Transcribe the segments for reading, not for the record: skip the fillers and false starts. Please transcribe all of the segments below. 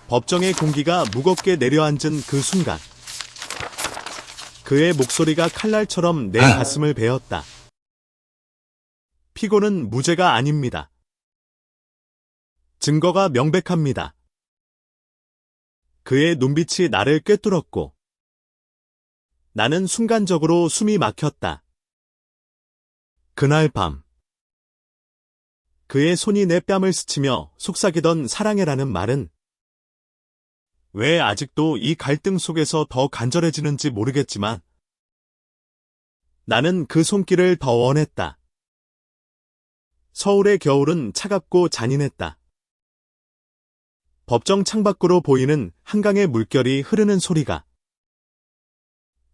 법정의 공기가 무겁게 내려앉은 그 순간, 그의 목소리가 칼날처럼 내 가슴을 베었다. 피고는 무죄가 아닙니다. 증거가 명백합니다. 그의 눈빛이 나를 꿰뚫었고, 나는 순간적으로 숨이 막혔다. 그날 밤, 그의 손이 내 뺨을 스치며 속삭이던 사랑해라는 말은 왜 아직도 이 갈등 속에서 더 간절해지는지 모르겠지만 나는 그 손길을 더 원했다. 서울의 겨울은 차갑고 잔인했다. 법정 창밖으로 보이는 한강의 물결이 흐르는 소리가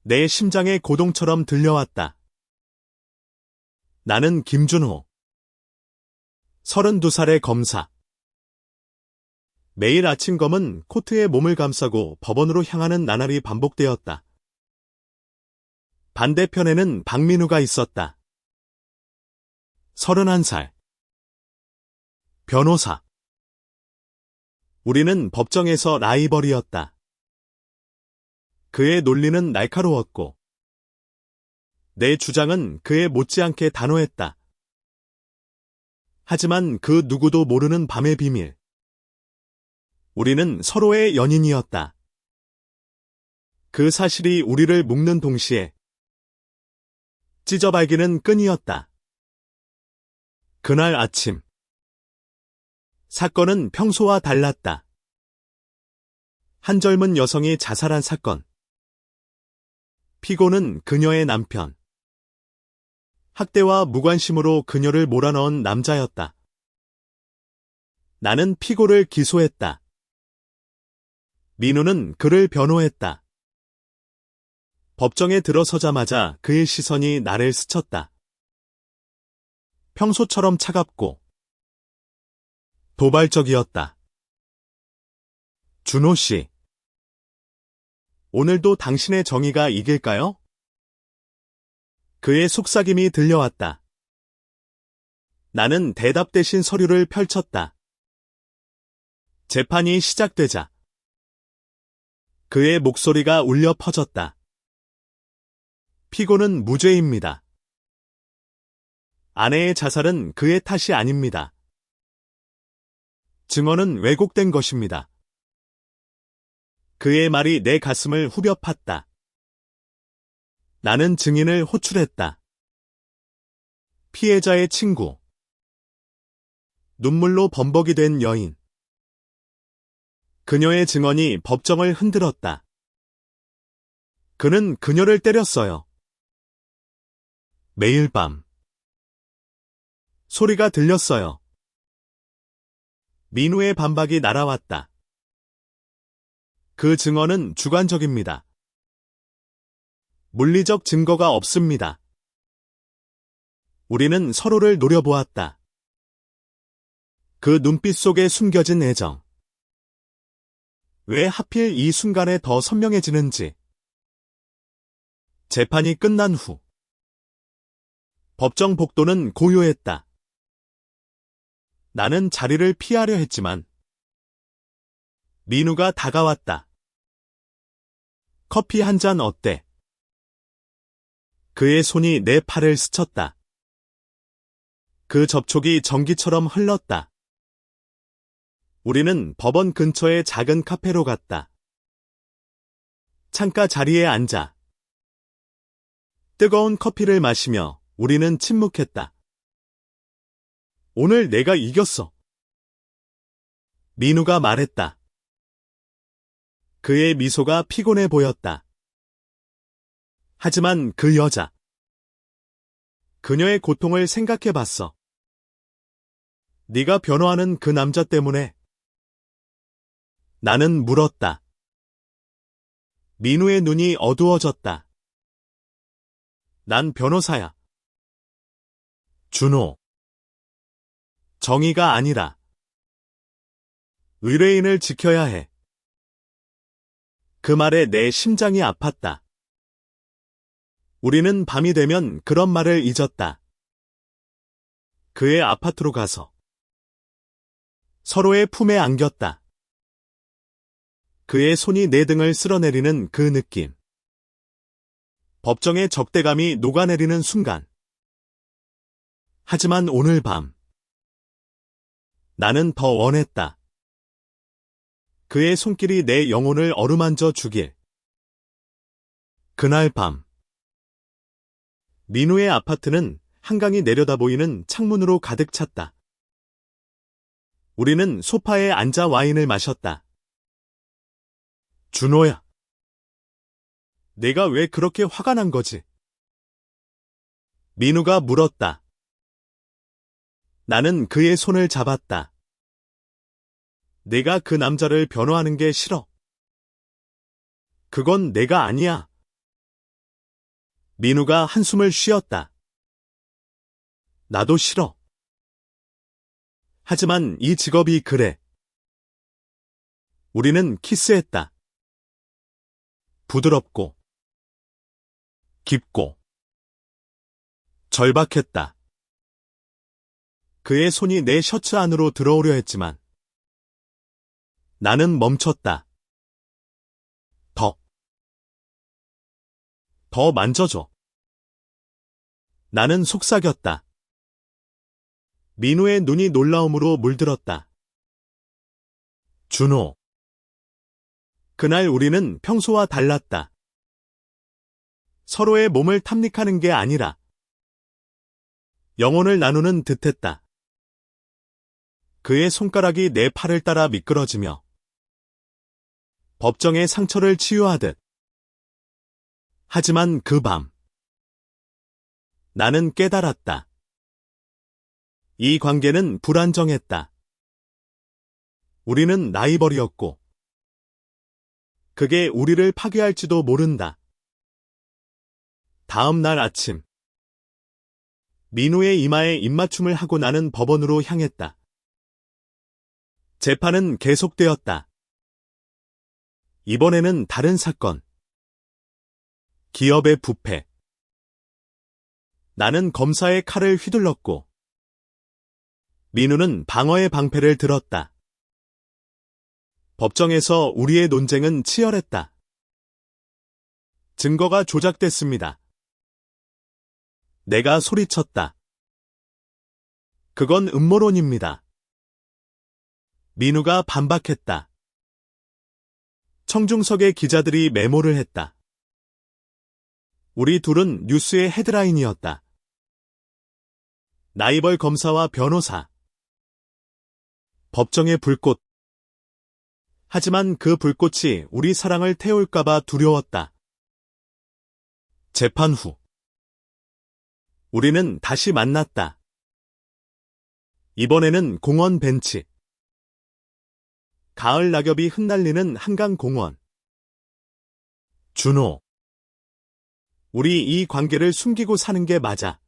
내 심장의 고동처럼 들려왔다. 나는 김준호, 32살의 검사. 매일 아침 검은 코트에 몸을 감싸고 법원으로 향하는 나날이 반복되었다. 반대편에는 박민우가 있었다. 31살. 변호사. 우리는 법정에서 라이벌이었다. 그의 논리는 날카로웠고, 내 주장은 그에 못지않게 단호했다. 하지만 그 누구도 모르는 밤의 비밀. 우리는 서로의 연인이었다. 그 사실이 우리를 묶는 동시에 찢어발기는 끈이었다. 그날 아침, 사건은 평소와 달랐다. 한 젊은 여성이 자살한 사건. 피고는 그녀의 남편. 학대와 무관심으로 그녀를 몰아넣은 남자였다. 나는 피고를 기소했다. 민우는 그를 변호했다. 법정에 들어서자마자 그의 시선이 나를 스쳤다. 평소처럼 차갑고 도발적이었다. 준호 씨, 오늘도 당신의 정의가 이길까요? 그의 속삭임이 들려왔다. 나는 대답 대신 서류를 펼쳤다. 재판이 시작되자 그의 목소리가 울려 퍼졌다. 피고는 무죄입니다. 아내의 자살은 그의 탓이 아닙니다. 증언은 왜곡된 것입니다. 그의 말이 내 가슴을 후벼 팠다. 나는 증인을 호출했다. 피해자의 친구. 눈물로 범벅이 된 여인. 그녀의 증언이 법정을 흔들었다. 그는 그녀를 때렸어요. 매일 밤. 소리가 들렸어요. 민우의 반박이 날아왔다. 그 증언은 주관적입니다. 물리적 증거가 없습니다. 우리는 서로를 노려보았다. 그 눈빛 속에 숨겨진 애정. 왜 하필 이 순간에 더 선명해지는지. 재판이 끝난 후 법정 복도는 고요했다. 나는 자리를 피하려 했지만 민우가 다가왔다. 커피 한 잔 어때? 그의 손이 내 팔을 스쳤다. 그 접촉이 전기처럼 흘렀다. 우리는 법원 근처의 작은 카페로 갔다. 창가 자리에 앉아 뜨거운 커피를 마시며 우리는 침묵했다. 오늘 내가 이겼어. 민우가 말했다. 그의 미소가 피곤해 보였다. 하지만 그 여자. 그녀의 고통을 생각해봤어. 네가 변호하는 그 남자 때문에. 나는 물었다. 민우의 눈이 어두워졌다. 난 변호사야. 준호. 정의가 아니라 의뢰인을 지켜야 해. 그 말에 내 심장이 아팠다. 우리는 밤이 되면 그런 말을 잊었다. 그의 아파트로 가서 서로의 품에 안겼다. 그의 손이 내 등을 쓸어내리는 그 느낌. 법정의 적대감이 녹아내리는 순간. 하지만 오늘 밤 나는 더 원했다. 그의 손길이 내 영혼을 어루만져 주길. 그날 밤 민우의 아파트는 한강이 내려다 보이는 창문으로 가득 찼다. 우리는 소파에 앉아 와인을 마셨다. 준호야. 내가 왜 그렇게 화가 난 거지? 민우가 물었다. 나는 그의 손을 잡았다. 내가 그 남자를 변호하는 게 싫어. 그건 내가 아니야. 민우가 한숨을 쉬었다. 나도 싫어. 하지만 이 직업이 그래. 우리는 키스했다. 부드럽고 깊고 절박했다. 그의 손이 내 셔츠 안으로 들어오려 했지만 나는 멈췄다. 더 만져줘. 나는 속삭였다. 민우의 눈이 놀라움으로 물들었다. 준호. 그날 우리는 평소와 달랐다. 서로의 몸을 탐닉하는 게 아니라 영혼을 나누는 듯했다. 그의 손가락이 내 팔을 따라 미끄러지며 법정의 상처를 치유하듯. 하지만 그 밤 나는 깨달았다. 이 관계는 불안정했다. 우리는 라이벌이었고 그게 우리를 파괴할지도 모른다. 다음 날 아침 민우의 이마에 입맞춤을 하고 나는 법원으로 향했다. 재판은 계속되었다. 이번에는 다른 사건. 기업의 부패. 나는 검사의 칼을 휘둘렀고 민우는 방어의 방패를 들었다. 법정에서 우리의 논쟁은 치열했다. 증거가 조작됐습니다. 내가 소리쳤다. 그건 음모론입니다. 민우가 반박했다. 청중석의 기자들이 메모를 했다. 우리 둘은 뉴스의 헤드라인이었다. 라이벌 검사와 변호사. 법정의 불꽃. 하지만 그 불꽃이 우리 사랑을 태울까봐 두려웠다. 재판 후 우리는 다시 만났다. 이번에는 공원 벤치. 가을 낙엽이 흩날리는 한강 공원. 준호. 우리 이 관계를 숨기고 사는 게 맞아.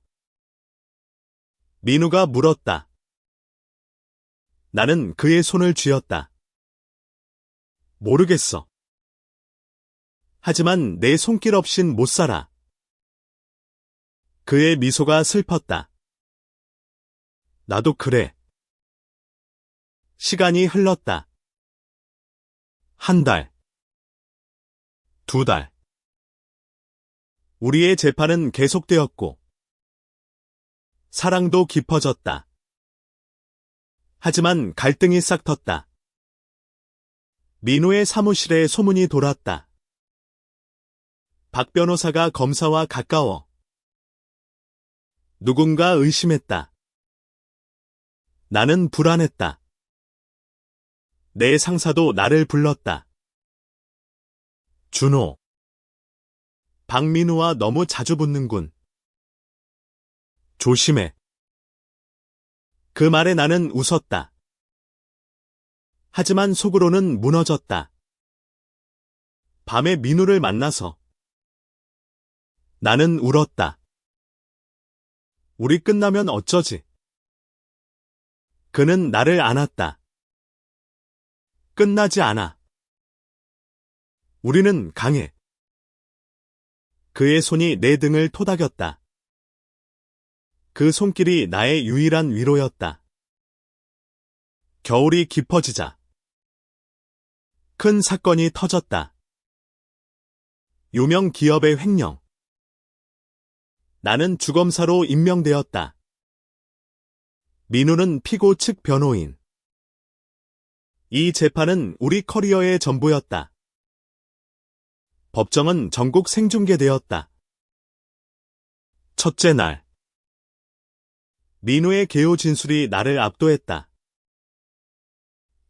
민우가 물었다. 나는 그의 손을 쥐었다. 모르겠어. 하지만 내 손길 없인 못 살아. 그의 미소가 슬펐다. 나도 그래. 시간이 흘렀다. 한 달. 두 달. 우리의 재판은 계속되었고 사랑도 깊어졌다. 하지만 갈등이 싹 텄다. 민우의 사무실에 소문이 돌았다. 박 변호사가 검사와 가까워. 누군가 의심했다. 나는 불안했다. 내 상사도 나를 불렀다. 준호. 박민우와 너무 자주 붙는군. 조심해. 그 말에 나는 웃었다. 하지만 속으로는 무너졌다. 밤에 민우를 만나서 나는 울었다. 우리 끝나면 어쩌지? 그는 나를 안았다. 끝나지 않아. 우리는 강해. 그의 손이 내 등을 토닥였다. 그 손길이 나의 유일한 위로였다. 겨울이 깊어지자 큰 사건이 터졌다. 유명 기업의 횡령. 나는 주검사로 임명되었다. 민우는 피고 측 변호인. 이 재판은 우리 커리어의 전부였다. 법정은 전국 생중계되었다. 첫째 날. 민우의 개요 진술이 나를 압도했다.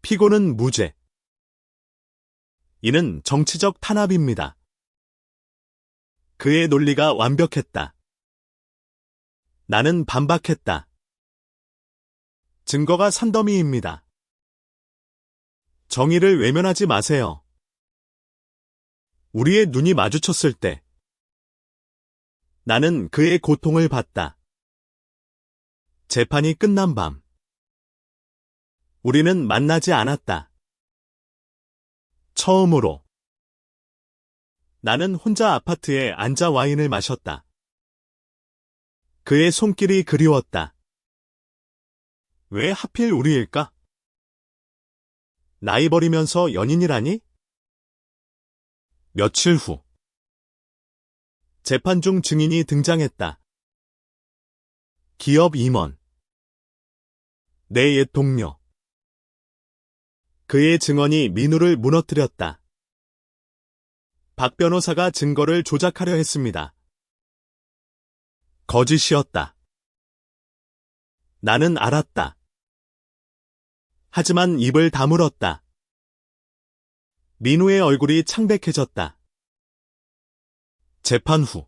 피고는 무죄. 이는 정치적 탄압입니다. 그의 논리가 완벽했다. 나는 반박했다. 증거가 산더미입니다. 정의를 외면하지 마세요. 우리의 눈이 마주쳤을 때 나는 그의 고통을 봤다. 재판이 끝난 밤 우리는 만나지 않았다. 처음으로 나는 혼자 아파트에 앉아 와인을 마셨다. 그의 손길이 그리웠다. 왜 하필 우리일까? 나이 버리면서 연인이라니? 며칠 후 재판 중 증인이 등장했다. 기업 임원. 내 옛 동료. 그의 증언이 민우를 무너뜨렸다. 박 변호사가 증거를 조작하려 했습니다. 거짓이었다. 나는 알았다. 하지만 입을 다물었다. 민우의 얼굴이 창백해졌다. 재판 후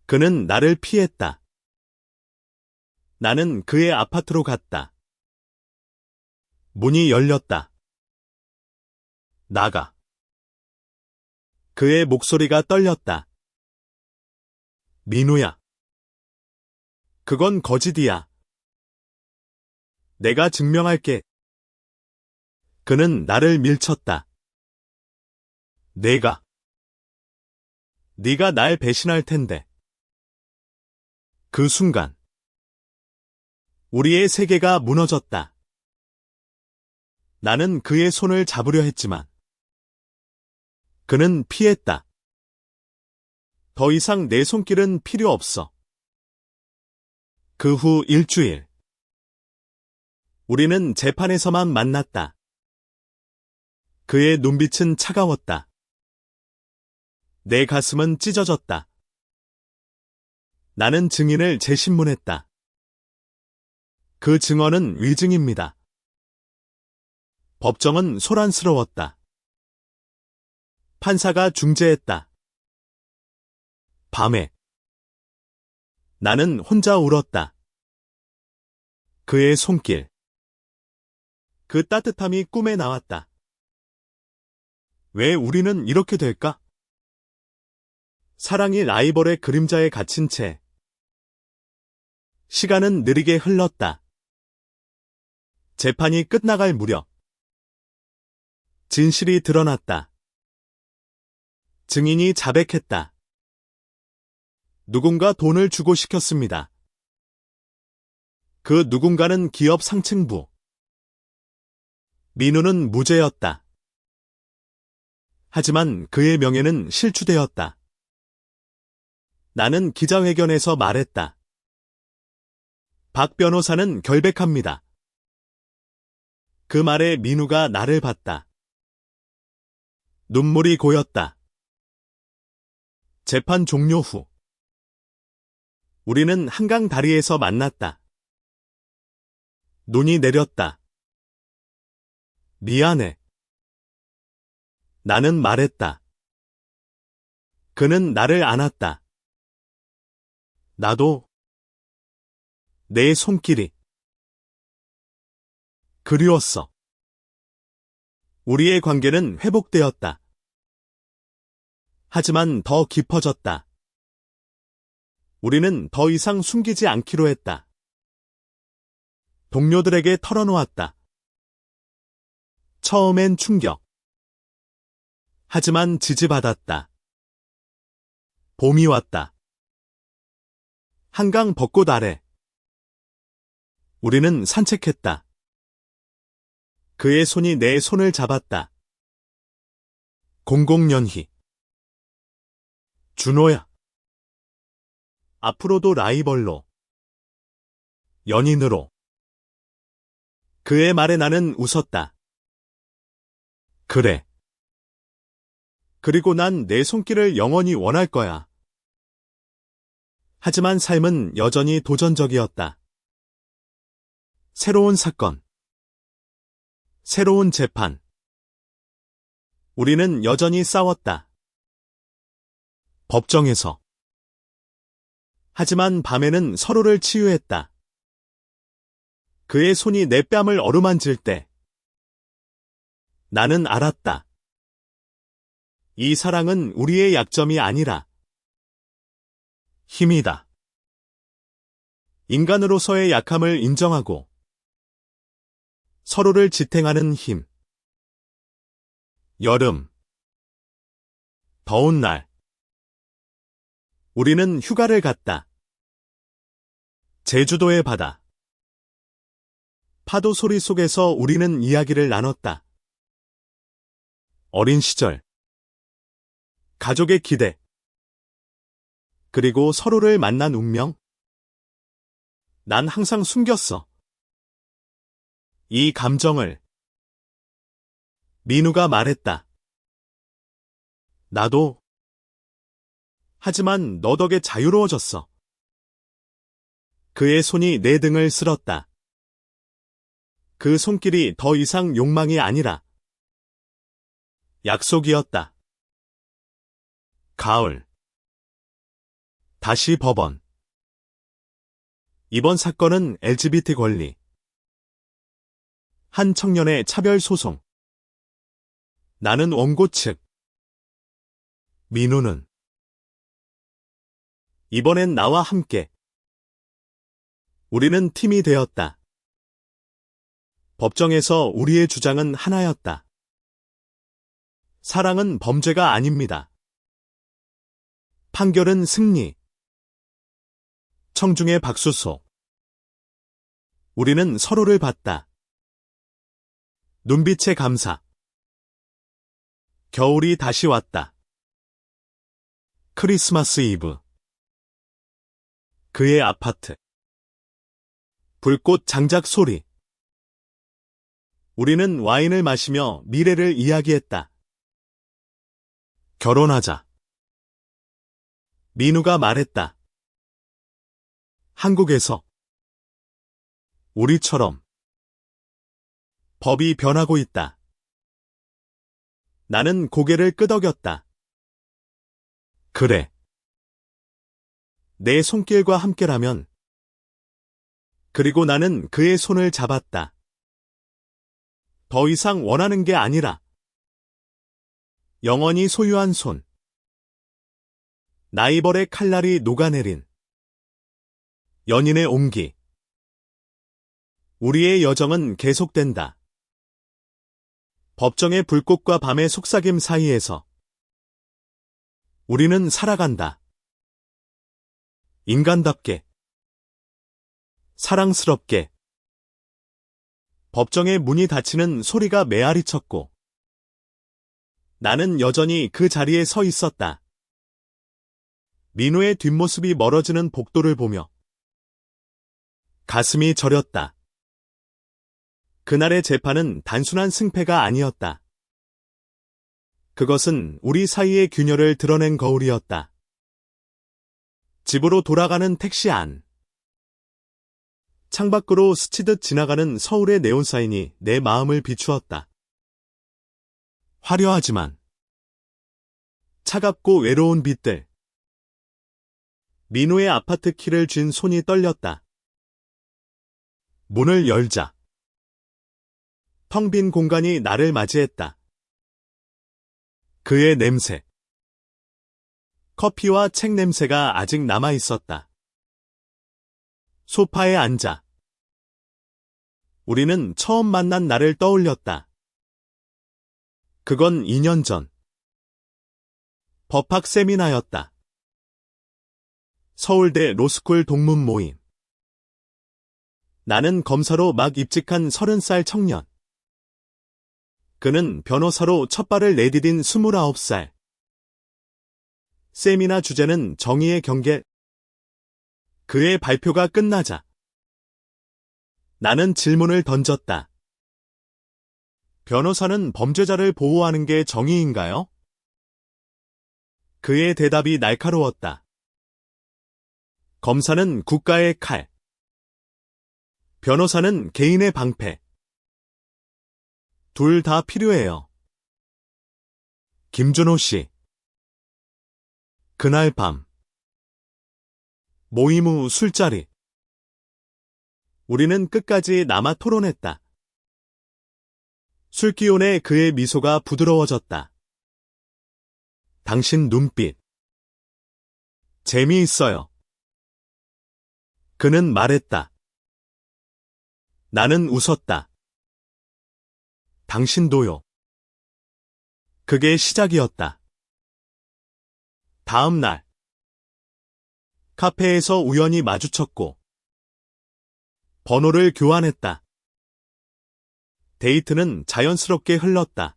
그는 나를 피했다. 나는 그의 아파트로 갔다. 문이 열렸다. 나가. 그의 목소리가 떨렸다. 민우야. 그건 거짓이야. 내가 증명할게. 그는 나를 밀쳤다. 네가 날 배신할 텐데. 그 순간 우리의 세계가 무너졌다. 나는 그의 손을 잡으려 했지만 그는 피했다. 더 이상 내 손길은 필요 없어. 그 후 일주일 우리는 재판에서만 만났다. 그의 눈빛은 차가웠다. 내 가슴은 찢어졌다. 나는 증인을 재신문했다. 그 증언은 위증입니다. 법정은 소란스러웠다. 판사가 중재했다. 밤에 나는 혼자 울었다. 그의 손길. 그 따뜻함이 꿈에 나왔다. 왜 우리는 이렇게 될까? 사랑이 라이벌의 그림자에 갇힌 채 시간은 느리게 흘렀다. 재판이 끝나갈 무렵 진실이 드러났다. 증인이 자백했다. 누군가 돈을 주고 시켰습니다. 그 누군가는 기업 상층부. 민우는 무죄였다. 하지만 그의 명예는 실추되었다. 나는 기자회견에서 말했다. 박 변호사는 결백합니다. 그 말에 민우가 나를 봤다. 눈물이 고였다. 재판 종료 후 우리는 한강 다리에서 만났다. 눈이 내렸다. 미안해. 나는 말했다. 그는 나를 안았다. 나도. 내 손길이 그리웠어. 우리의 관계는 회복되었다. 하지만 더 깊어졌다. 우리는 더 이상 숨기지 않기로 했다. 동료들에게 털어놓았다. 처음엔 충격. 하지만 지지받았다. 봄이 왔다. 한강 벚꽃 아래. 우리는 산책했다. 그의 손이 내 손을 잡았다. 공공연히. 준호야. 앞으로도 라이벌로. 연인으로. 그의 말에 나는 웃었다. 그래. 그리고 난 내 손길을 영원히 원할 거야. 하지만 삶은 여전히 도전적이었다. 새로운 사건. 새로운 재판. 우리는 여전히 싸웠다. 법정에서. 하지만 밤에는 서로를 치유했다. 그의 손이 내 뺨을 어루만질 때 나는 알았다. 이 사랑은 우리의 약점이 아니라 힘이다. 인간으로서의 약함을 인정하고 서로를 지탱하는 힘. 여름. 더운 날. 우리는 휴가를 갔다. 제주도의 바다. 파도 소리 속에서 우리는 이야기를 나눴다. 어린 시절. 가족의 기대. 그리고 서로를 만난 운명. 난 항상 숨겼어. 이 감정을. 민우가 말했다. 나도. 하지만 너 덕에 자유로워졌어. 그의 손이 내 등을 쓸었다. 그 손길이 더 이상 욕망이 아니라 약속이었다. 가을. 다시 법원. 이번 사건은 LGBT 권리. 한 청년의 차별 소송. 나는 원고 측. 민우는. 이번엔 나와 함께. 우리는 팀이 되었다. 법정에서 우리의 주장은 하나였다. 사랑은 범죄가 아닙니다. 판결은 승리. 청중의 박수 속. 우리는 서로를 봤다. 눈빛의 감사. 겨울이 다시 왔다. 크리스마스 이브. 그의 아파트. 불꽃 장작 소리. 우리는 와인을 마시며 미래를 이야기했다. 결혼하자. 민우가 말했다. 한국에서 우리처럼 법이 변하고 있다. 나는 고개를 끄덕였다. 그래. 내 손길과 함께라면. 그리고 나는 그의 손을 잡았다. 더 이상 원하는 게 아니라 영원히 소유한 손. 나이벌의 칼날이 녹아내린 연인의 온기. 우리의 여정은 계속된다. 법정의 불꽃과 밤의 속삭임 사이에서 우리는 살아간다. 인간답게. 사랑스럽게. 법정의 문이 닫히는 소리가 메아리쳤고 나는 여전히 그 자리에 서 있었다. 민우의 뒷모습이 멀어지는 복도를 보며 가슴이 저렸다. 그날의 재판은 단순한 승패가 아니었다. 그것은 우리 사이의 균열을 드러낸 거울이었다. 집으로 돌아가는 택시 안. 창밖으로 스치듯 지나가는 서울의 네온사인이 내 마음을 비추었다. 화려하지만 차갑고 외로운 빛들. 민우의 아파트 키를 쥔 손이 떨렸다. 문을 열자. 텅 빈 공간이 나를 맞이했다. 그의 냄새. 커피와 책 냄새가 아직 남아 있었다. 소파에 앉아. 우리는 처음 만난 날을 떠올렸다. 그건 2년 전. 법학 세미나였다. 서울대 로스쿨 동문 모임. 나는 검사로 막 입직한 30살 청년. 그는 변호사로 첫 발을 내디딘 29살. 세미나 주제는 정의의 경계. 그의 발표가 끝나자 나는 질문을 던졌다. 변호사는 범죄자를 보호하는 게 정의인가요? 그의 대답이 날카로웠다. 검사는 국가의 칼. 변호사는 개인의 방패. 둘 다 필요해요. 김준호 씨. 그날 밤. 모임 후 술자리. 우리는 끝까지 남아 토론했다. 술기운에 그의 미소가 부드러워졌다. 당신 눈빛. 재미있어요. 그는 말했다. 나는 웃었다. 당신도요. 그게 시작이었다. 다음 날. 카페에서 우연히 마주쳤고 번호를 교환했다. 데이트는 자연스럽게 흘렀다.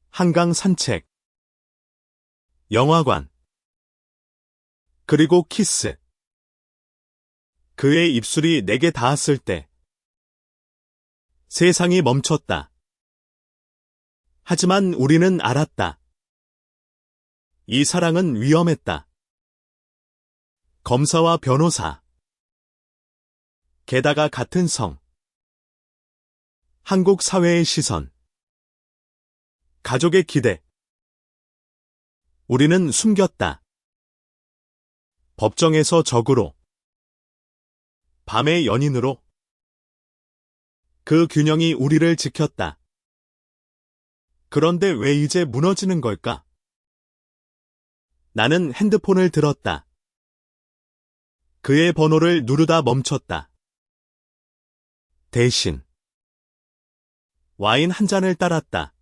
한강 산책, 영화관, 그리고 키스. 그의 입술이 내게 닿았을 때 세상이 멈췄다. 하지만 우리는 알았다. 이 사랑은 위험했다. 검사와 변호사. 게다가 같은 성. 한국 사회의 시선. 가족의 기대. 우리는 숨겼다. 법정에서 적으로. 밤의 연인으로. 그 균형이 우리를 지켰다. 그런데 왜 이제 무너지는 걸까? 나는 핸드폰을 들었다. 그의 번호를 누르다 멈췄다. 대신 와인 한 잔을 따랐다.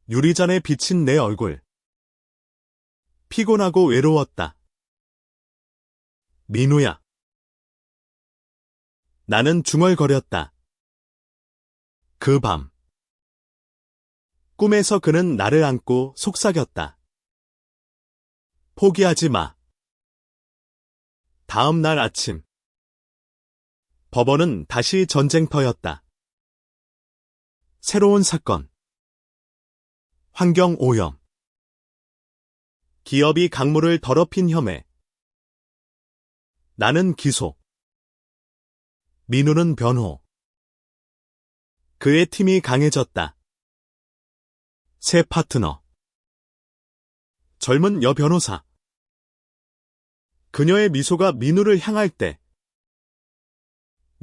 유리잔에 비친 내 얼굴. 피곤하고 외로웠다. 민우야. 나는 중얼거렸다. 그 밤. 꿈에서 그는 나를 안고 속삭였다. 포기하지 마. 다음 날 아침. 법원은 다시 전쟁터였다. 새로운 사건. 환경 오염. 기업이 강물을 더럽힌 혐의. 나는 기소. 민우는 변호. 그의 팀이 강해졌다. 새 파트너. 젊은 여 변호사. 그녀의 미소가 민우를 향할 때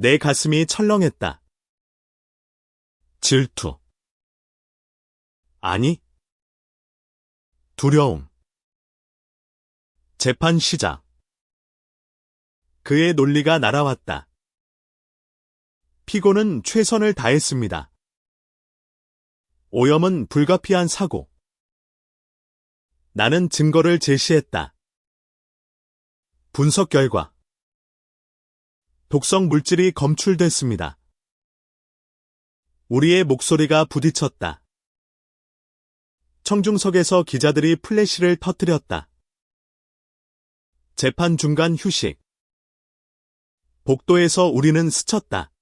내 가슴이 철렁했다. 질투. 아니. 두려움. 재판 시작. 그의 논리가 날아왔다. 피고는 최선을 다했습니다. 오염은 불가피한 사고. 나는 증거를 제시했다. 분석 결과. 독성 물질이 검출됐습니다. 우리의 목소리가 부딪혔다. 청중석에서 기자들이 플래시를 터뜨렸다. 재판 중간 휴식. 복도에서 우리는 스쳤다.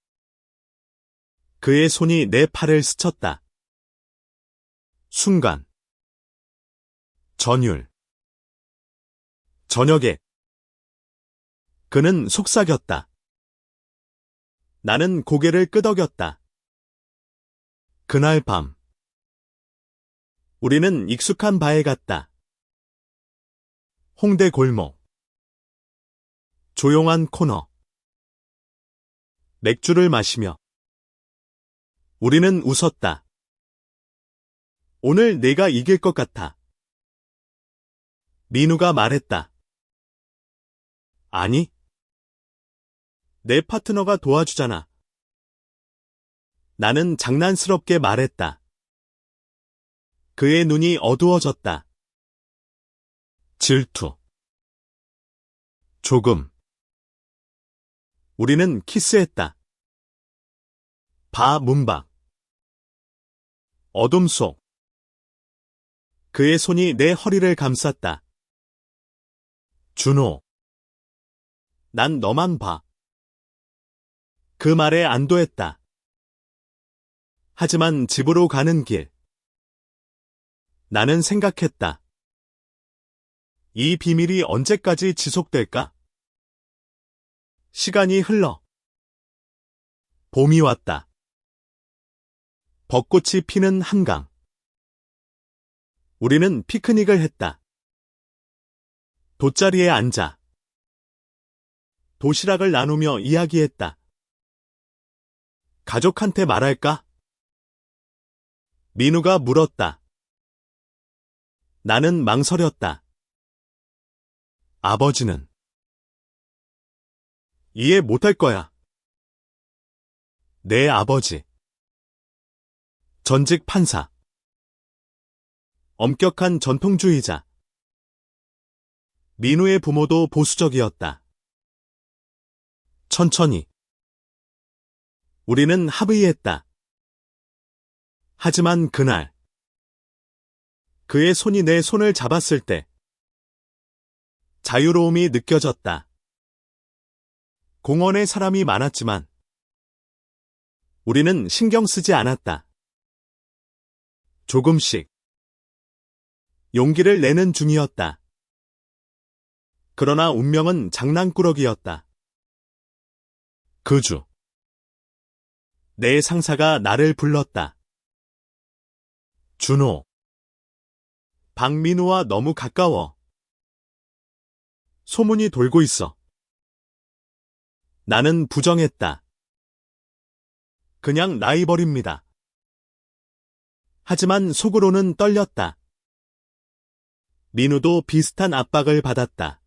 그의 손이 내 팔을 스쳤다. 순간. 전율. 저녁에. 그는 속삭였다. 나는 고개를 끄덕였다. 그날 밤. 우리는 익숙한 바에 갔다. 홍대 골목. 조용한 코너. 맥주를 마시며. 우리는 웃었다. 오늘 내가 이길 것 같아. 민우가 말했다. 아니. 내 파트너가 도와주잖아. 나는 장난스럽게 말했다. 그의 눈이 어두워졌다. 질투. 조금. 우리는 키스했다. 바 문박. 어둠 속. 그의 손이 내 허리를 감쌌다. 준호. 난 너만 봐. 그 말에 안도했다. 하지만 집으로 가는 길. 나는 생각했다. 이 비밀이 언제까지 지속될까? 시간이 흘러. 봄이 왔다. 벚꽃이 피는 한강. 우리는 피크닉을 했다. 돗자리에 앉아 도시락을 나누며 이야기했다. 가족한테 말할까? 민우가 물었다. 나는 망설였다. 아버지는 이해 못할 거야. 내 아버지. 전직 판사. 엄격한 전통주의자. 민우의 부모도 보수적이었다. 천천히. 우리는 합의했다. 하지만 그날 그의 손이 내 손을 잡았을 때 자유로움이 느껴졌다. 공원에 사람이 많았지만 우리는 신경 쓰지 않았다. 조금씩 용기를 내는 중이었다. 그러나 운명은 장난꾸러기였다. 그 주, 내 상사가 나를 불렀다. 준호, 박민우와 너무 가까워. 소문이 돌고 있어. 나는 부정했다. 그냥 라이벌입니다. 하지만 속으로는 떨렸다. 민우도 비슷한 압박을 받았다.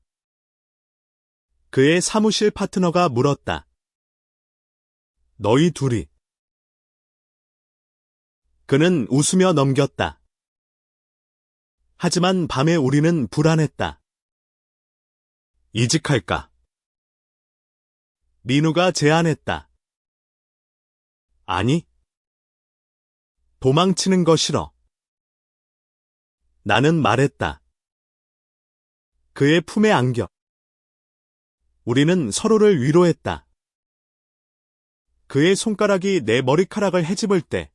그의 사무실 파트너가 물었다. 너희 둘이. 그는 웃으며 넘겼다. 하지만 밤에 우리는 불안했다. 이직할까? 민우가 제안했다. 아니. 도망치는 거 싫어. 나는 말했다. 그의 품에 안겨. 우리는 서로를 위로했다. 그의 손가락이 내 머리카락을 헤집을 때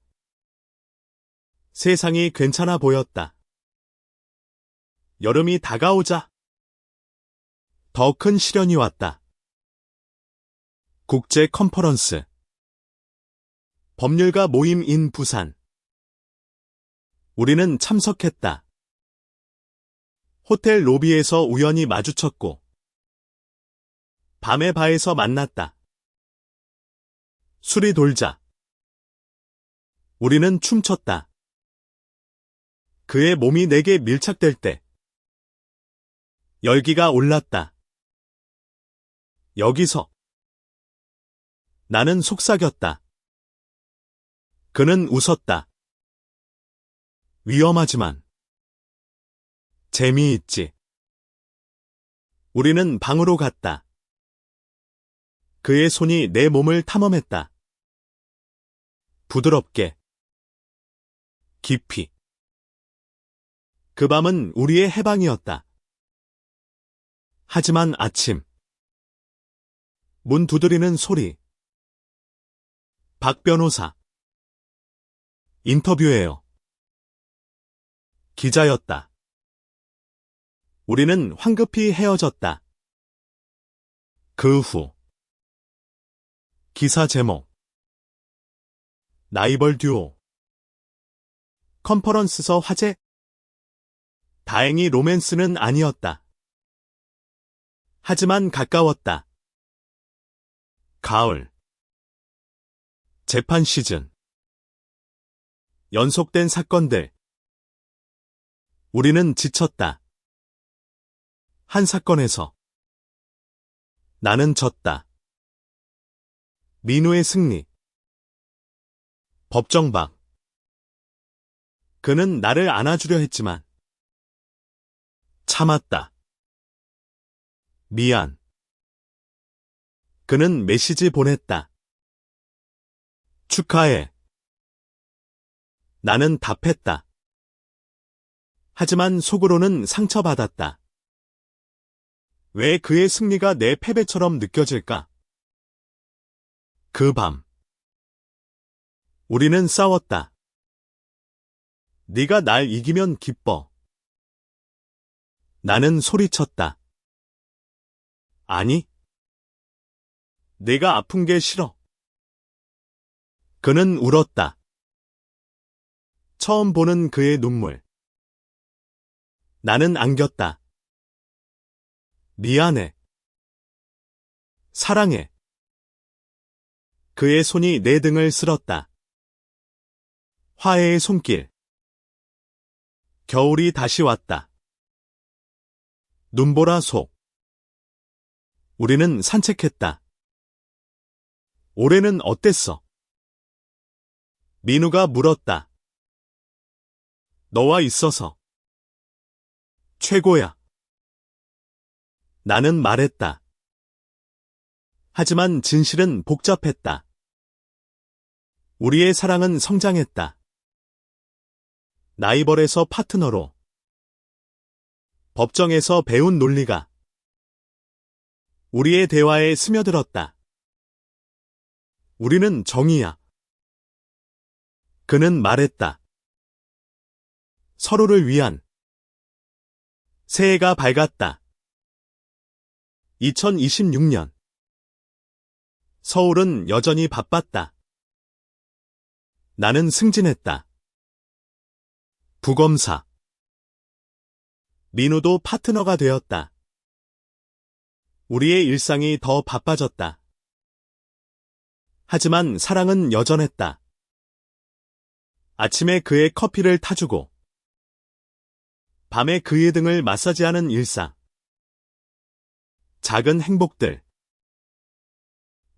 세상이 괜찮아 보였다. 여름이 다가오자 더 큰 시련이 왔다. 국제 컨퍼런스. 법률가 모임 인 부산. 우리는 참석했다. 호텔 로비에서 우연히 마주쳤고 밤의 바에서 만났다. 술이 돌자 우리는 춤췄다. 그의 몸이 내게 밀착될 때 열기가 올랐다. 여기서 나는 속삭였다. 그는 웃었다. 위험하지만 재미있지. 우리는 방으로 갔다. 그의 손이 내 몸을 탐험했다. 부드럽게, 깊이. 그 밤은 우리의 해방이었다. 하지만 아침. 문 두드리는 소리. 박 변호사. 인터뷰예요. 기자였다. 우리는 황급히 헤어졌다. 그 후. 기사 제목. 라이벌 듀오. 컨퍼런스서 화제. 다행히 로맨스는 아니었다. 하지만 가까웠다. 가을. 재판 시즌. 연속된 사건들. 우리는 지쳤다. 한 사건에서 나는 졌다. 민우의 승리. 법정박. 그는 나를 안아주려 했지만 참았다. 미안. 그는 메시지 보냈다. 축하해. 나는 답했다. 하지만 속으로는 상처받았다. 왜 그의 승리가 내 패배처럼 느껴질까? 그 밤, 우리는 싸웠다. 네가 날 이기면 기뻐. 나는 소리쳤다. 아니, 내가 아픈 게 싫어. 그는 울었다. 처음 보는 그의 눈물. 나는 안겼다. 미안해. 사랑해. 그의 손이 내 등을 쓸었다. 화해의 손길. 겨울이 다시 왔다. 눈보라 속. 우리는 산책했다. 올해는 어땠어? 민우가 물었다. 너와 있어서. 최고야. 나는 말했다. 하지만 진실은 복잡했다. 우리의 사랑은 성장했다. 라이벌에서 파트너로. 법정에서 배운 논리가 우리의 대화에 스며들었다. 우리는 정의야. 그는 말했다. 서로를 위한. 새해가 밝았다. 2026년. 서울은 여전히 바빴다. 나는 승진했다. 부검사. 민우도 파트너가 되었다. 우리의 일상이 더 바빠졌다. 하지만 사랑은 여전했다. 아침에 그의 커피를 타주고 밤에 그의 등을 마사지하는 일상. 작은 행복들.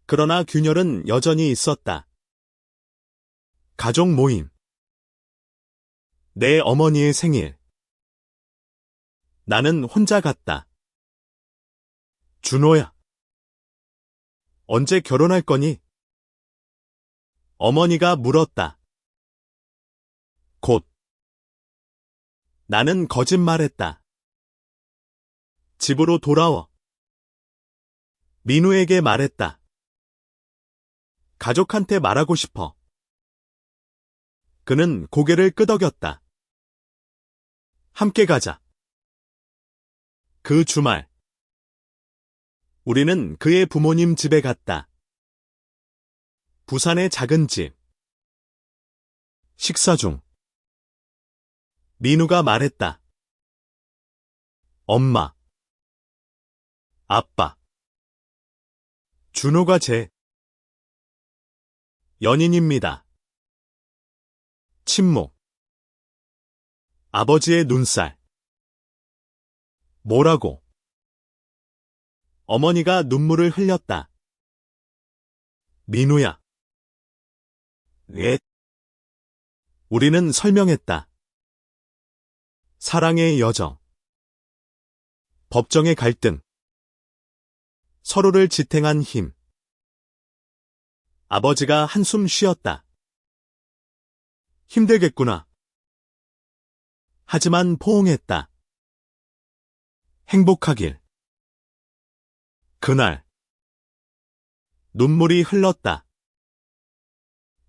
그러나 균열은 여전히 있었다. 가족 모임. 내 어머니의 생일. 나는 혼자 갔다. 준호야. 언제 결혼할 거니? 어머니가 물었다. 곧. 나는 거짓말했다. 집으로 돌아와. 민우에게 말했다. 가족한테 말하고 싶어. 그는 고개를 끄덕였다. 함께 가자. 그 주말. 우리는 그의 부모님 집에 갔다. 부산의 작은 집. 식사 중. 민우가 말했다. 엄마. 아빠. 준호가 제 연인입니다. 침묵. 아버지의 눈살. 뭐라고? 어머니가 눈물을 흘렸다. 민우야. 왜? 우리는 설명했다. 사랑의 여정. 법정의 갈등. 서로를 지탱한 힘. 아버지가 한숨 쉬었다. 힘들겠구나. 하지만 포옹했다. 행복하길. 그날. 눈물이 흘렀다.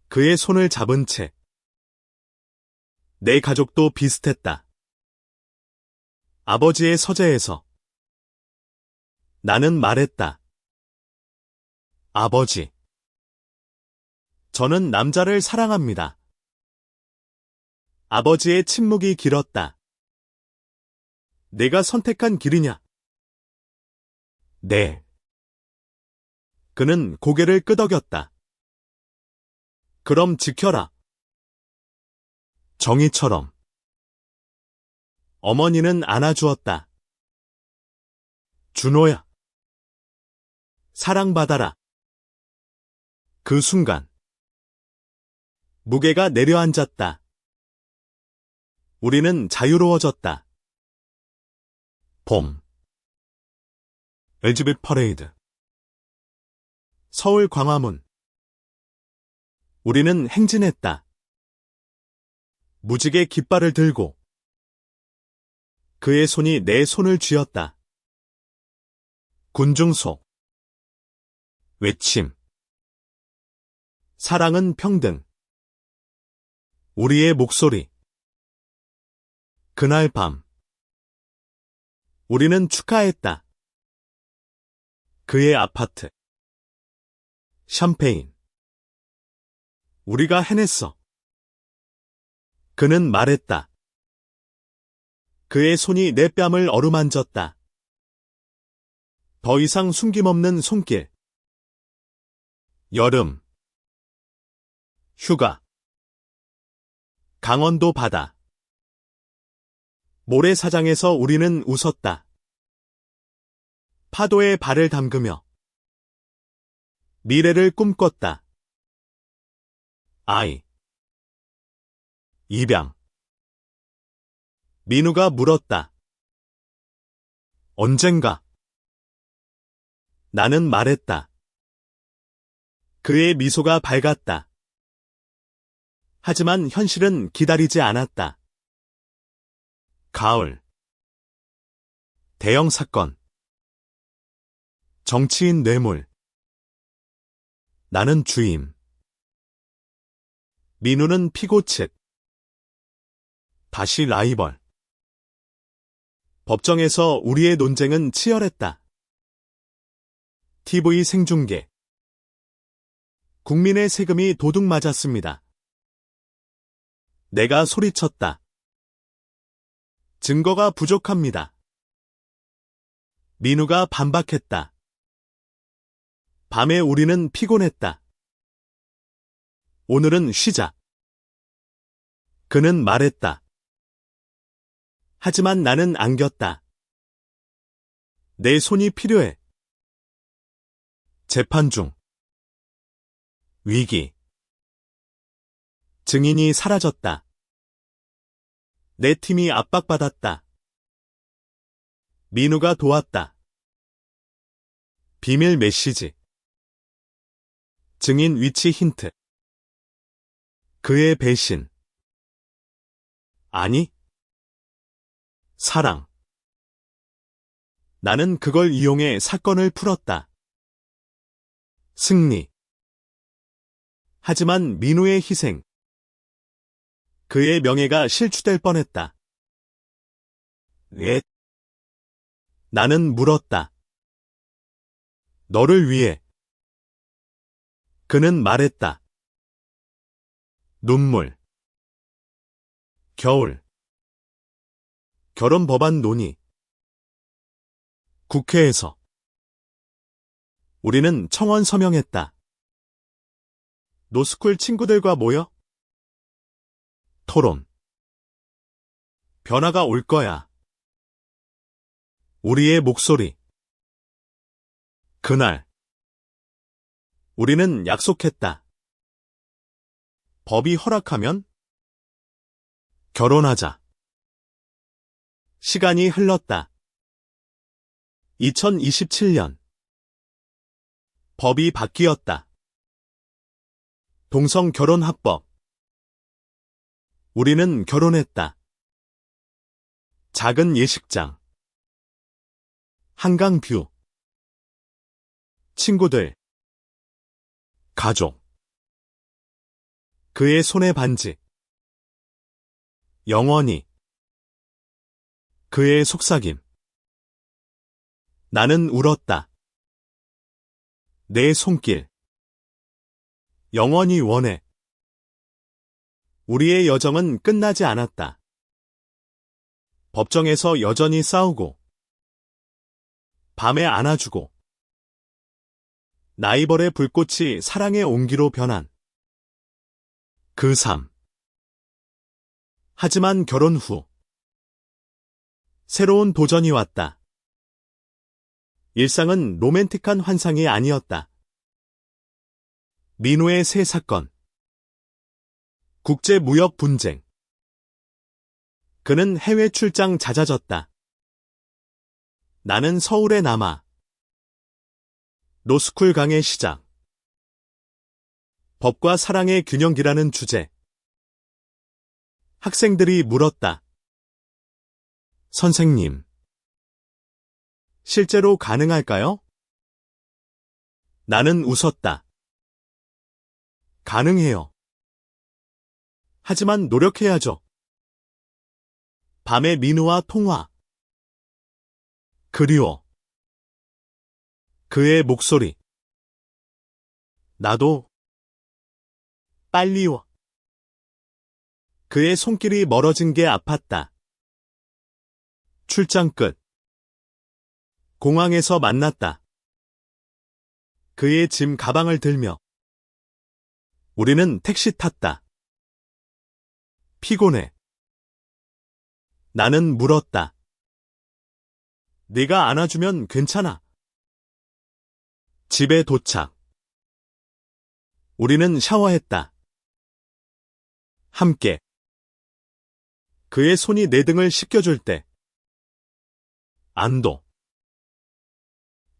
그의 손을 잡은 채. 내 가족도 비슷했다. 아버지의 서재에서. 나는 말했다. 아버지. 저는 남자를 사랑합니다. 아버지의 침묵이 길었다. 내가 선택한 길이냐? 네. 그는 고개를 끄덕였다. 그럼 지켜라. 정의처럼. 어머니는 안아주었다. 준호야. 사랑받아라. 그 순간. 무게가 내려앉았다. 우리는 자유로워졌다. 봄. 엘지벳 퍼레이드. 서울 광화문. 우리는 행진했다. 무지개 깃발을 들고 그의 손이 내 손을 쥐었다. 군중속 외침 사랑은 평등 우리의 목소리 그날 밤 우리는 축하했다. 그의 아파트 샴페인 우리가 해냈어. 그는 말했다. 그의 손이 내 뺨을 어루만졌다. 더 이상 숨김없는 손길. 여름. 휴가. 강원도 바다. 모래사장에서 우리는 웃었다. 파도에 발을 담그며 미래를 꿈꿨다. 아이. 입양. 민우가 물었다. 언젠가. 나는 말했다. 그의 미소가 밝았다. 하지만 현실은 기다리지 않았다. 가을. 대형 사건. 정치인 뇌물. 나는 주임. 민우는 피고측. 다시 라이벌. 법정에서 우리의 논쟁은 치열했다. TV 생중계. 국민의 세금이 도둑 맞았습니다. 내가 소리쳤다. 증거가 부족합니다. 민우가 반박했다. 밤에 우리는 피곤했다. 오늘은 쉬자. 그는 말했다. 하지만 나는 안겼다. 내 손이 필요해. 재판 중. 위기. 증인이 사라졌다. 내 팀이 압박받았다. 민우가 도왔다. 비밀 메시지. 증인 위치 힌트. 그의 배신. 아니. 사랑. 나는 그걸 이용해 사건을 풀었다. 승리. 하지만 민우의 희생. 그의 명예가 실추될 뻔했다. 왜? 나는 물었다. 너를 위해. 그는 말했다. 눈물. 겨울. 결혼 법안 논의. 국회에서. 우리는 청원 서명했다. 노스쿨 친구들과 모여 토론. 변화가 올 거야. 우리의 목소리. 그날 우리는 약속했다. 법이 허락하면 결혼하자. 시간이 흘렀다. 2027년. 법이 바뀌었다. 동성결혼합법. 우리는 결혼했다. 작은 예식장. 한강뷰. 친구들. 가족. 그의 손에 반지. 영원히. 그의 속삭임. 나는 울었다. 내 손길. 영원히 원해. 우리의 여정은 끝나지 않았다. 법정에서 여전히 싸우고, 밤에 안아주고, 라이벌의 불꽃이 사랑의 온기로 변한 그 삶. 하지만 결혼 후, 새로운 도전이 왔다. 일상은 로맨틱한 환상이 아니었다. 민우의 새 사건. 국제무역 분쟁. 그는 해외 출장 잦아졌다. 나는 서울에 남아. 노스쿨 강의 시작. 법과 사랑의 균형기라는 주제. 학생들이 물었다. 선생님, 실제로 가능할까요? 나는 웃었다. 가능해요. 하지만 노력해야죠. 밤의 민우와 통화. 그리워. 그의 목소리. 나도. 빨리 와. 그의 손길이 멀어진 게 아팠다. 출장 끝. 공항에서 만났다. 그의 짐 가방을 들며. 우리는 택시 탔다. 피곤해. 나는 물었다. 네가 안아주면 괜찮아. 집에 도착. 우리는 샤워했다. 함께. 그의 손이 내 등을 씻겨줄 때. 안도.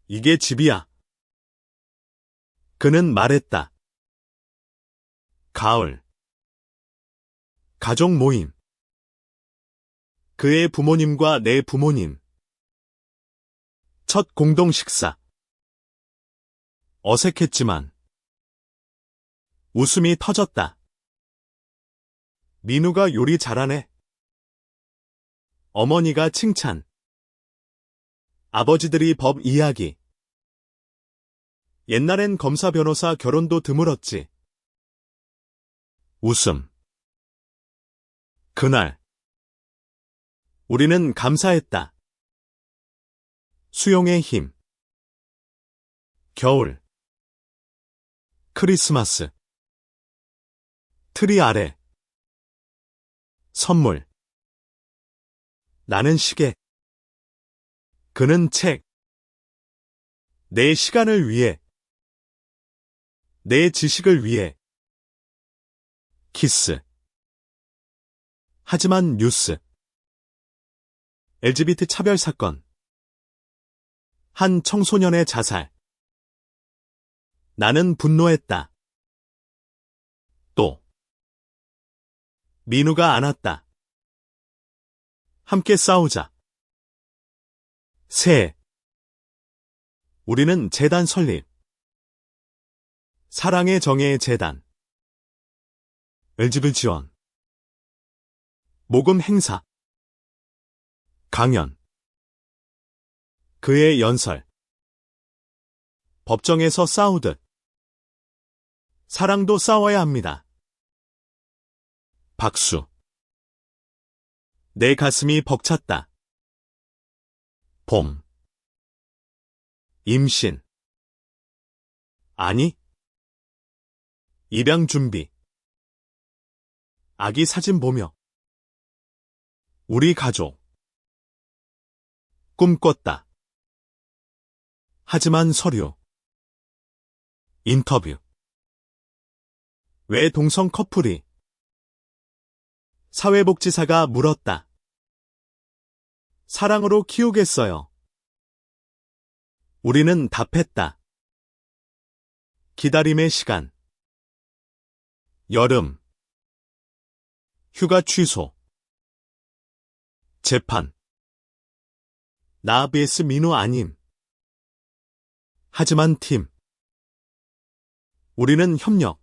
이게 집이야. 그는 말했다. 가을. 가족 모임. 그의 부모님과 내 부모님. 첫 공동 식사. 어색했지만 웃음이 터졌다. 민우가 요리 잘하네. 어머니가 칭찬. 아버지들이 법 이야기. 옛날엔 검사 변호사 결혼도 드물었지. 웃음. 그날. 우리는 감사했다. 수용의 힘. 겨울. 크리스마스. 트리 아래. 선물. 나는 시계. 그는 책. 내 시간을 위해. 내 지식을 위해. 키스. 하지만 뉴스. LGBT 차별 사건. 한 청소년의 자살. 나는 분노했다. 또. 민우가 안았다. 함께 싸우자. 새. 우리는 재단 설립. 사랑의 정예의 재단. LGBT 지원. 모금 행사. 강연. 그의 연설. 법정에서 싸우듯. 사랑도 싸워야 합니다. 박수. 내 가슴이 벅찼다. 봄. 임신. 아니. 입양 준비. 아기 사진 보며. 우리 가족. 꿈꿨다. 하지만 서류. 인터뷰. 왜 동성 커플이? 사회복지사가 물었다. 사랑으로 키우겠어요. 우리는 답했다. 기다림의 시간. 여름. 휴가 취소. 재판. 나 vs 민우 아님. 하지만 팀. 우리는 협력.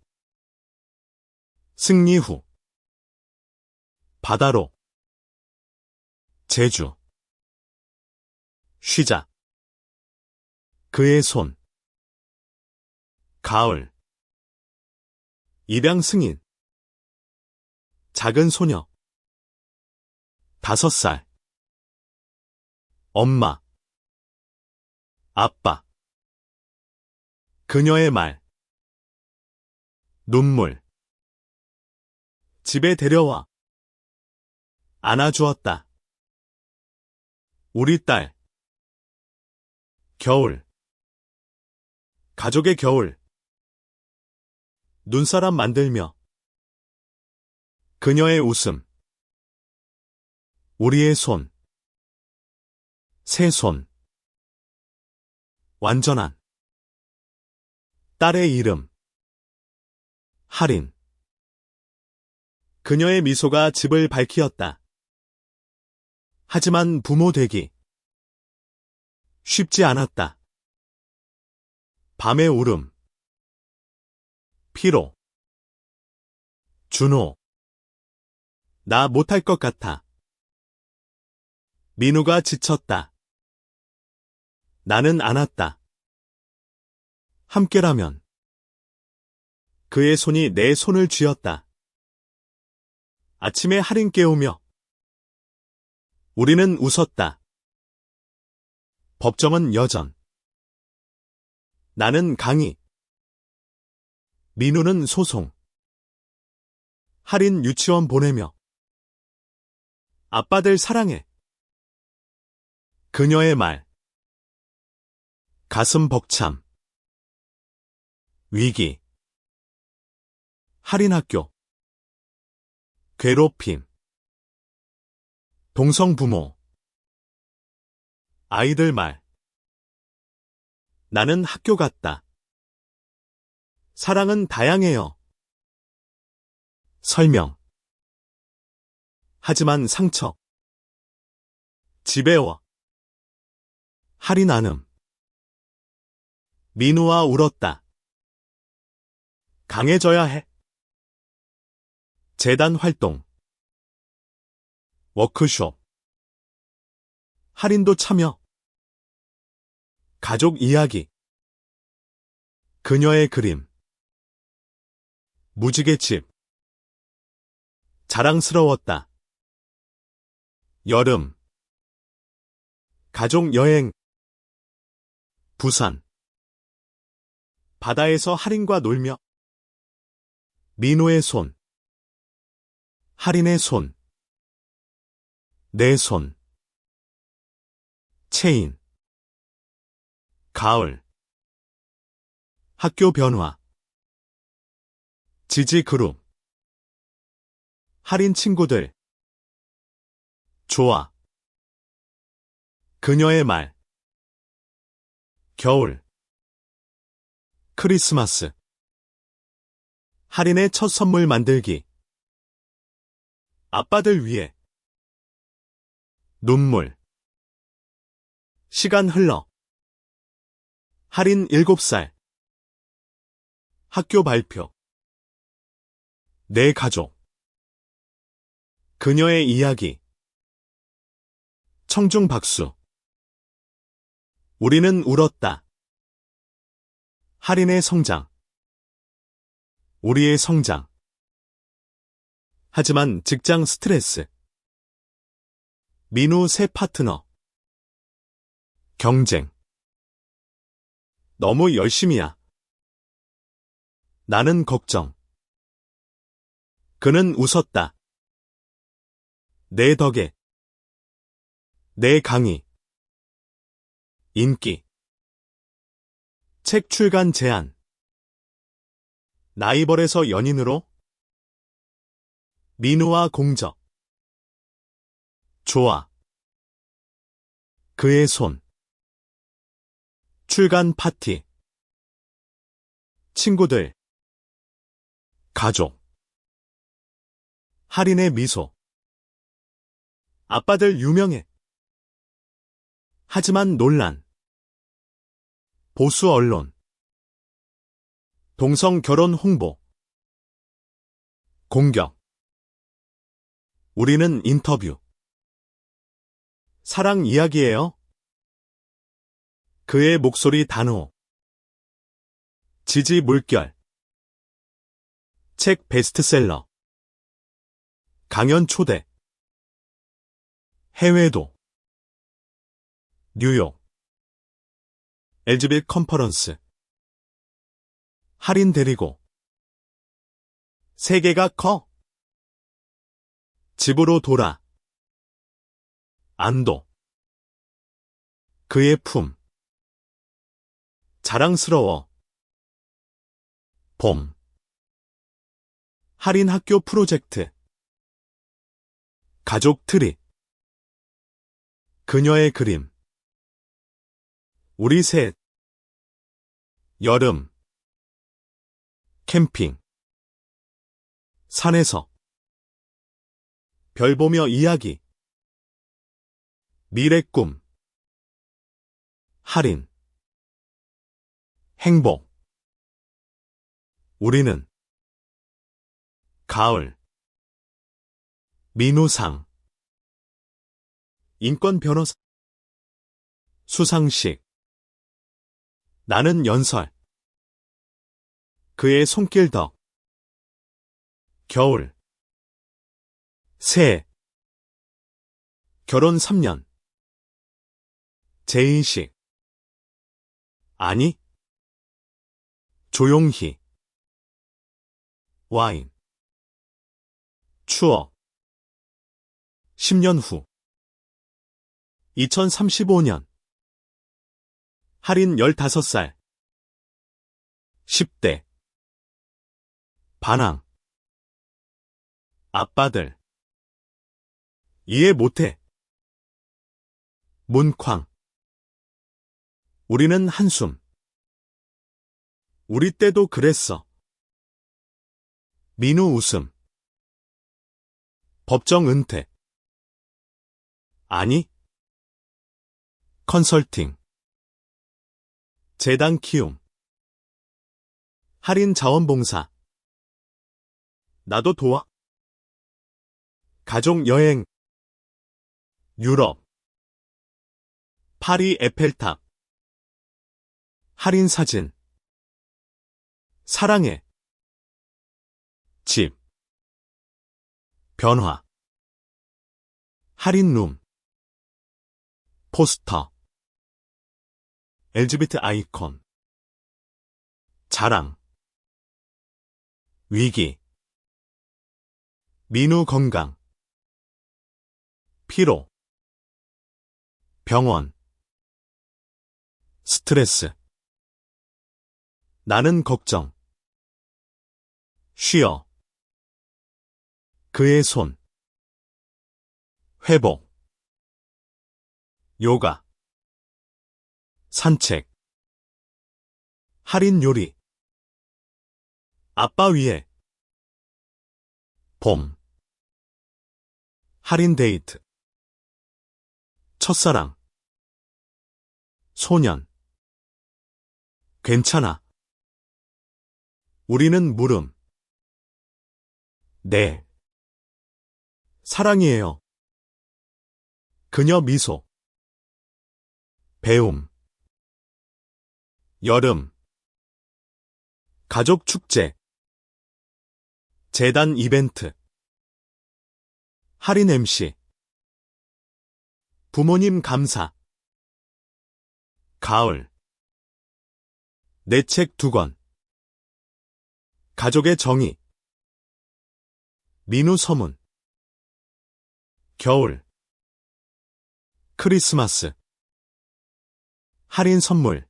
승리 후. 바다로. 제주. 쉬자. 그의 손. 가을. 입양 승인. 작은 소녀. 5살. 엄마. 아빠. 그녀의 말. 눈물. 집에 데려와. 안아주었다. 우리 딸. 겨울. 가족의 겨울. 눈사람 만들며. 그녀의 웃음. 우리의 손. 새 손. 완전한. 딸의 이름. 할인. 그녀의 미소가 집을 밝히었다. 하지만 부모 되기 쉽지 않았다. 밤의 울음, 피로, 준호. 나 못할 것 같아. 민우가 지쳤다. 나는 안았다. 함께라면. 그의 손이 내 손을 쥐었다. 아침에 할인 깨우며 우리는 웃었다. 법정은 여전. 나는 강의. 민우는 소송. 할인 유치원 보내며. 아빠들 사랑해. 그녀의 말. 가슴 벅참. 위기. 할인학교. 괴롭힘. 동성부모. 아이들 말. 나는 학교 갔다. 사랑은 다양해요. 설명. 하지만 상처. 지배워. 할인 안음. 민우와 울었다. 강해져야 해. 재단 활동. 워크숍. 할인도 참여. 가족 이야기. 그녀의 그림. 무지개집. 자랑스러웠다. 여름. 가족 여행. 부산. 바다에서 할인과 놀며. 민호의 손. 할인의 손. 내 손. 체인. 가을. 학교 변화. 지지 그룹. 할인 친구들. 좋아. 그녀의 말. 겨울. 크리스마스. 할인의 첫 선물 만들기. 아빠들 위해. 눈물. 시간 흘러. 할인 7살. 학교 발표. 내 가족. 그녀의 이야기. 청중 박수. 우리는 울었다. 할인의 성장. 우리의 성장. 하지만 직장 스트레스. 민우 새 파트너. 경쟁. 너무 열심이야. 나는 걱정. 그는 웃었다. 내 덕에. 내 강의. 인기. 책 출간 제안. 라이벌에서 연인으로. 민우와 공적. 좋아. 그의 손. 출간 파티. 친구들. 가족. 할인의 미소. 아빠들 유명해. 하지만 논란. 보수 언론. 동성 결혼 홍보. 공격. 우리는 인터뷰. 사랑 이야기예요. 그의 목소리 단호. 지지 물결. 책 베스트셀러. 강연 초대. 해외도. 뉴욕. 엘즈빌 컨퍼런스. 할인 데리고. 세계가 커. 집으로 돌아. 안도. 그의 품. 자랑스러워. 봄. 할인 학교 프로젝트. 가족 트리. 그녀의 그림. 우리 셋. 여름. 캠핑. 산에서. 별 보며 이야기. 미래 꿈. 할인. 행복. 우리는. 가을. 민우상. 인권 변호사. 수상식. 나는 연설. 그의 손길 덕. 겨울. 새. 결혼 3년. 재인식. 아니. 조용히. 와인. 추억. 10년 후. 2035년. 할인 15살. 10대. 반항. 아빠들. 이해 못해. 문쾅. 우리는 한숨. 우리 때도 그랬어. 민우 웃음. 법정 은퇴. 아니. 컨설팅. 재단 키움. 할인 자원봉사. 나도 도와. 가족 여행. 유럽. 파리 에펠탑. 할인 사진. 사랑해. 집. 변화. 할인룸. 포스터. LGBT 아이콘. 자랑. 위기. 민우 건강. 피로. 병원. 스트레스. 나는 걱정. 쉬어. 그의 손. 회복. 요가. 산책. 할인 요리. 아빠 위에. 봄. 할인 데이트. 첫사랑. 소년. 괜찮아. 우리는 물음. 네. 사랑이에요. 그녀 미소. 배움. 여름. 가족 축제. 재단 이벤트. 할인 MC. 부모님 감사. 가을. 내 책 2권. 가족의 정의. 민우 서문. 겨울. 크리스마스. 할인 선물.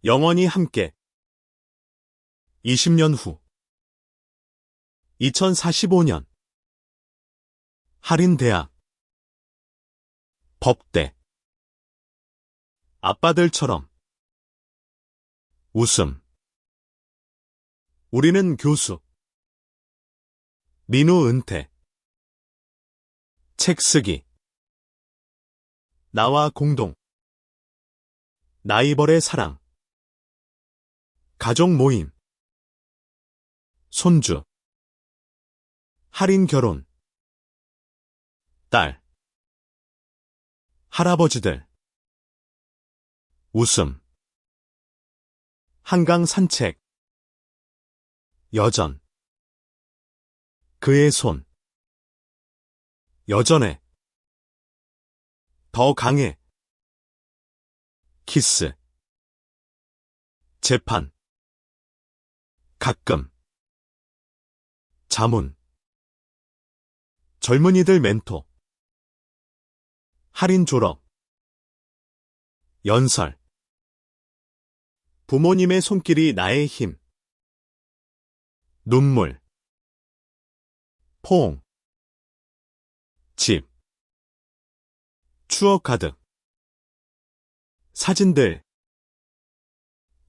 영원히 함께. 20년 후. 2045년. 할인 대학. 법대. 아빠들처럼. 웃음. 우리는 교수. 민우 은퇴. 책 쓰기. 나와 공동. 나이벌의 사랑. 가족 모임. 손주. 할인 결혼. 딸. 할아버지들. 웃음. 한강 산책. 여전. 그의 손. 여전해. 더 강해. 키스. 재판. 가끔. 자문. 젊은이들 멘토. 할인 졸업. 연설. 부모님의 손길이 나의 힘. 눈물. 포옹. 집. 추억 가득. 사진들.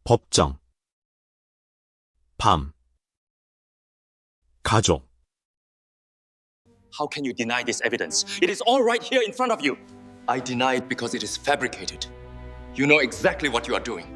법정. 밤. 가족. How can you deny this evidence? It is all right here in front of you. I deny it because it is fabricated. You know exactly what you are doing.